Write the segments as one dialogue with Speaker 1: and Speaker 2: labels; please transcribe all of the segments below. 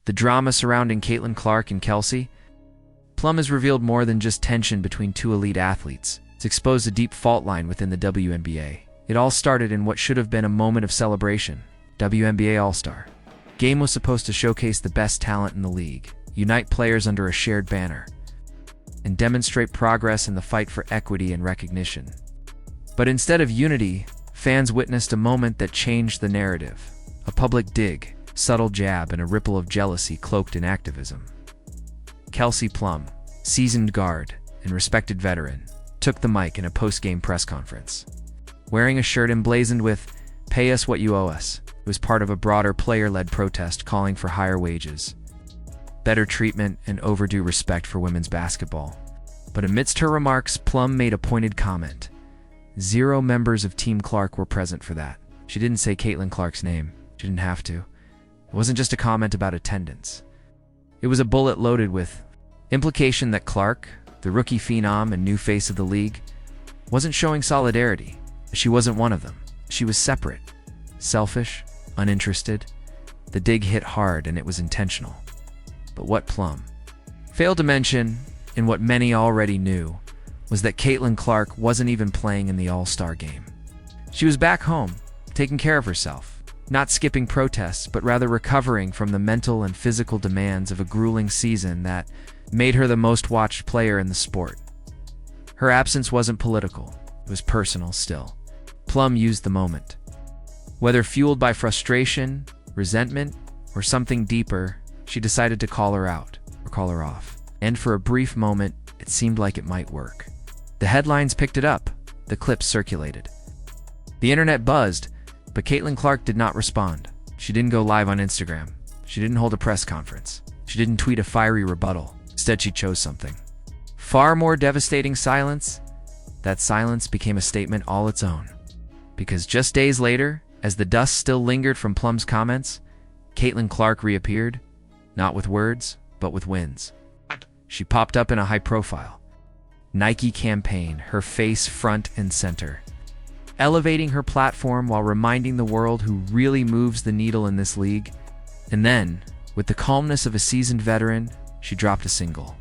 Speaker 1: The drama surrounding Caitlin Clark and Kelsey Plum has revealed more than just tension between two elite athletes. It's exposed a deep fault line within the WNBA. It all started in what should have been a moment of celebration. WNBA All-Star Game was supposed to showcase the best talent in the league, unite players under a shared banner, and demonstrate progress in the fight for equity and recognition. But instead of unity, fans witnessed a moment that changed the narrative. A public dig, subtle jab, and a ripple of jealousy cloaked in activism. Kelsey Plum, seasoned guard and respected veteran, took the mic in a post-game press conference. Wearing a shirt emblazoned with "Pay us what you owe us," it was part of a broader player-led protest calling for higher wages, better treatment, and overdue respect for women's basketball. But amidst her remarks, Plum made a pointed comment. 0 members of Team Clark were present for that. She didn't say Caitlin Clark's name. She didn't have to. It wasn't just a comment about attendance. It was a bullet loaded with implication that Clark, the rookie phenom and new face of the league, wasn't showing solidarity. She wasn't one of them. She was separate, selfish, uninterested. The dig hit hard, and it was intentional. But what Plum failed to mention, and what many already knew, was that Caitlin Clark wasn't even playing in the All-Star Game. She was back home, taking care of herself, not skipping protests, but rather recovering from the mental and physical demands of a grueling season that made her the most watched player in the sport. Her absence wasn't political, it was personal still. Plum used the moment. Whether fueled by frustration, resentment, or something deeper, she decided to call her out, or call her off. And for a brief moment, it seemed like it might work. The headlines picked it up, the clips circulated. The internet buzzed, but Caitlin Clark did not respond. She didn't go live on Instagram. She didn't hold a press conference. She didn't tweet a fiery rebuttal. Instead, she chose something far more devastating: silence. That silence became a statement all its own. Because just days later, as the dust still lingered from Plum's comments, Caitlin Clark reappeared, not with words, but with wins. She popped up in a high-profile Nike campaign, her face front and center, elevating her platform while reminding the world who really moves the needle in this league. And then, with the calmness of a seasoned veteran, she dropped a single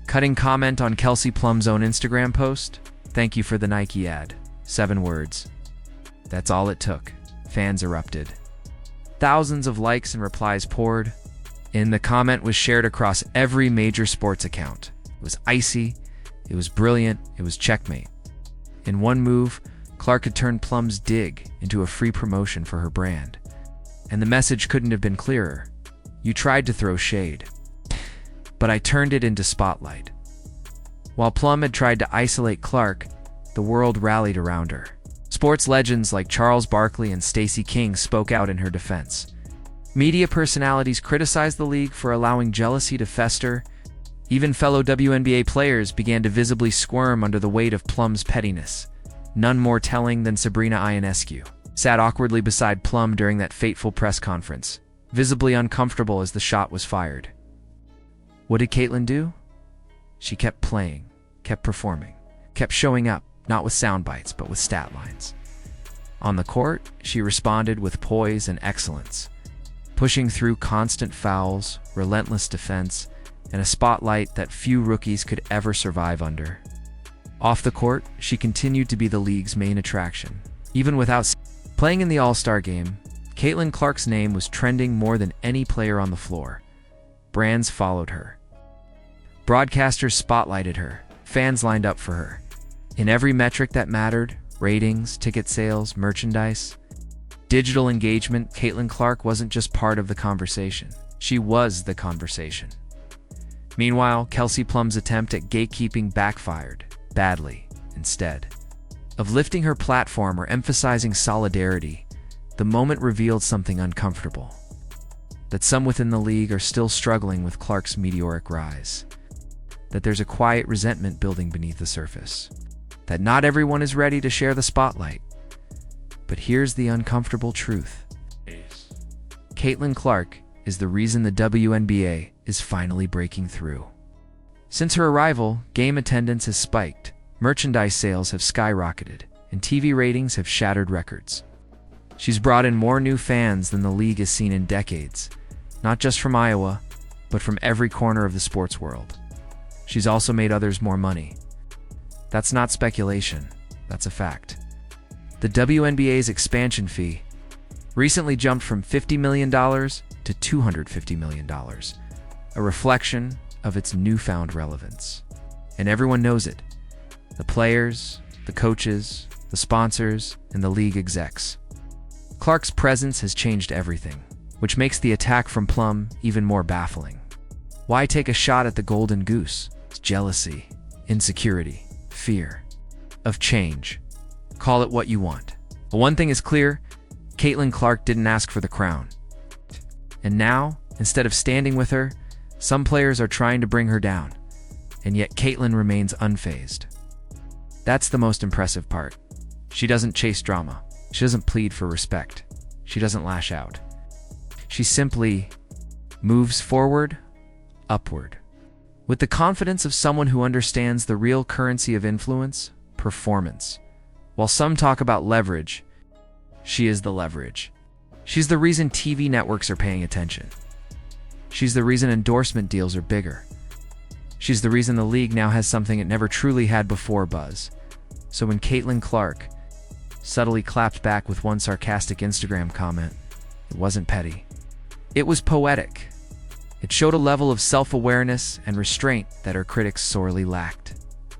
Speaker 1: cutting comment on Kelsey Plum's own Instagram post. "Thank you for the Nike ad." 7 words. That's all it took. Fans erupted. Thousands of likes and replies poured in. The comment was shared across every major sports account. It was icy, it was brilliant, it was checkmate. In one move, Clark had turned Plum's dig into a free promotion for her brand. And the message couldn't have been clearer. You tried to throw shade, but I turned it into spotlight. While Plum had tried to isolate Clark, the world rallied around her. Sports legends like Charles Barkley and Stacey King spoke out in her defense. Media personalities criticized the league for allowing jealousy to fester. Even fellow WNBA players began to visibly squirm under the weight of Plum's pettiness. None more telling than Sabrina Ionescu sat awkwardly beside Plum during that fateful press conference, visibly uncomfortable as the shot was fired. What did Caitlin do? She kept playing, kept performing, kept showing up, not with sound bites, but with stat lines. On the court, she responded with poise and excellence, pushing through constant fouls, relentless defense, and a spotlight that few rookies could ever survive under. Off the court, she continued to be the league's main attraction. Even without playing in the All-Star Game, Caitlin Clark's name was trending more than any player on the floor. Brands followed her. Broadcasters spotlighted her. Fans lined up for her. In every metric that mattered, ratings, ticket sales, merchandise, digital engagement, Caitlin Clark wasn't just part of the conversation. She was the conversation. Meanwhile, Kelsey Plum's attempt at gatekeeping backfired badly. Instead of lifting her platform or emphasizing solidarity, the moment revealed something uncomfortable. That some within the league are still struggling with Clark's meteoric rise. That there's a quiet resentment building beneath the surface. That not everyone is ready to share the spotlight. But here's the uncomfortable truth. Caitlin Clark is the reason the WNBA is finally breaking through. Since her arrival, game attendance has spiked, merchandise sales have skyrocketed, and TV ratings have shattered records. She's brought in more new fans than the league has seen in decades, not just from Iowa, but from every corner of the sports world. She's also made others more money. That's not speculation, that's a fact. The WNBA's expansion fee recently jumped from $50 million to $250 million, a reflection of its newfound relevance. And everyone knows it. The players, the coaches, the sponsors, and the league execs. Clark's presence has changed everything, which makes the attack from Plum even more baffling. Why take a shot at the golden goose? It's jealousy, insecurity, fear of change. Call it what you want. But one thing is clear, Caitlin Clark didn't ask for the crown. And now, instead of standing with her, some players are trying to bring her down. And yet Caitlin remains unfazed. That's the most impressive part. She doesn't chase drama. She doesn't plead for respect. She doesn't lash out. She simply moves forward, upward. With the confidence of someone who understands the real currency of influence, performance. While some talk about leverage, she is the leverage. She's the reason TV networks are paying attention. She's the reason endorsement deals are bigger. She's the reason the league now has something it never truly had before, buzz. So when Caitlin Clark subtly clapped back with one sarcastic Instagram comment, it wasn't petty. It was poetic. It showed a level of self-awareness and restraint that her critics sorely lacked,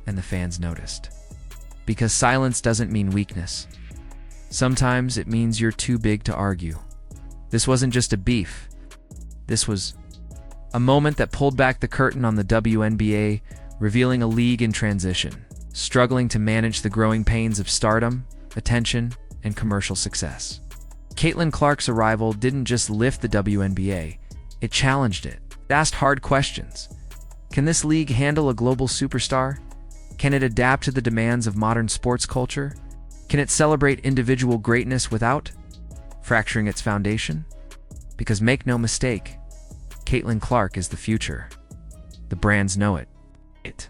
Speaker 1: and the fans noticed. Because silence doesn't mean weakness. Sometimes it means you're too big to argue. This wasn't just a beef. This was a moment that pulled back the curtain on the WNBA, revealing a league in transition, struggling to manage the growing pains of stardom, attention, and commercial success. Caitlin Clark's arrival didn't just lift the WNBA, it challenged it. It asked hard questions. Can this league handle a global superstar? Can it adapt to the demands of modern sports culture? Can it celebrate individual greatness without fracturing its foundation? Because make no mistake, Caitlin Clark is the future. The brands know it.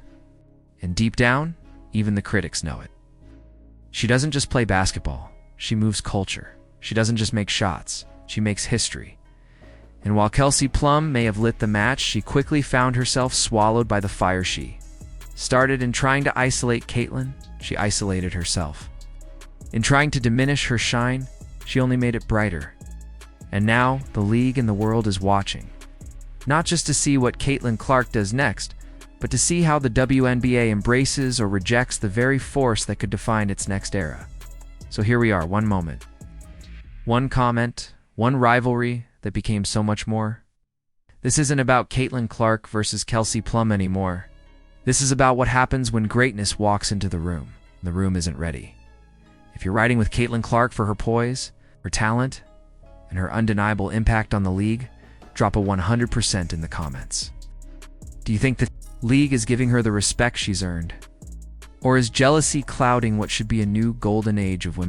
Speaker 1: And deep down, even the critics know it. She doesn't just play basketball, she moves culture. She doesn't just make shots, she makes history. And while Kelsey Plum may have lit the match, she quickly found herself swallowed by the fire she started. In trying to isolate Caitlin, she isolated herself. In trying to diminish her shine, she only made it brighter. And now, the league and the world is watching. Not just to see what Caitlin Clark does next, but to see how the WNBA embraces or rejects the very force that could define its next era. So here we are, one moment. One comment, one rivalry that became so much more. This isn't about Caitlin Clark versus Kelsey Plum anymore. This is about what happens when greatness walks into the room. The room isn't ready. If you're riding with Caitlin Clark for her poise, her talent, and her undeniable impact on the league, drop a 100% in the comments. Do you think the league is giving her the respect she's earned? Or is jealousy clouding what should be a new golden age of women?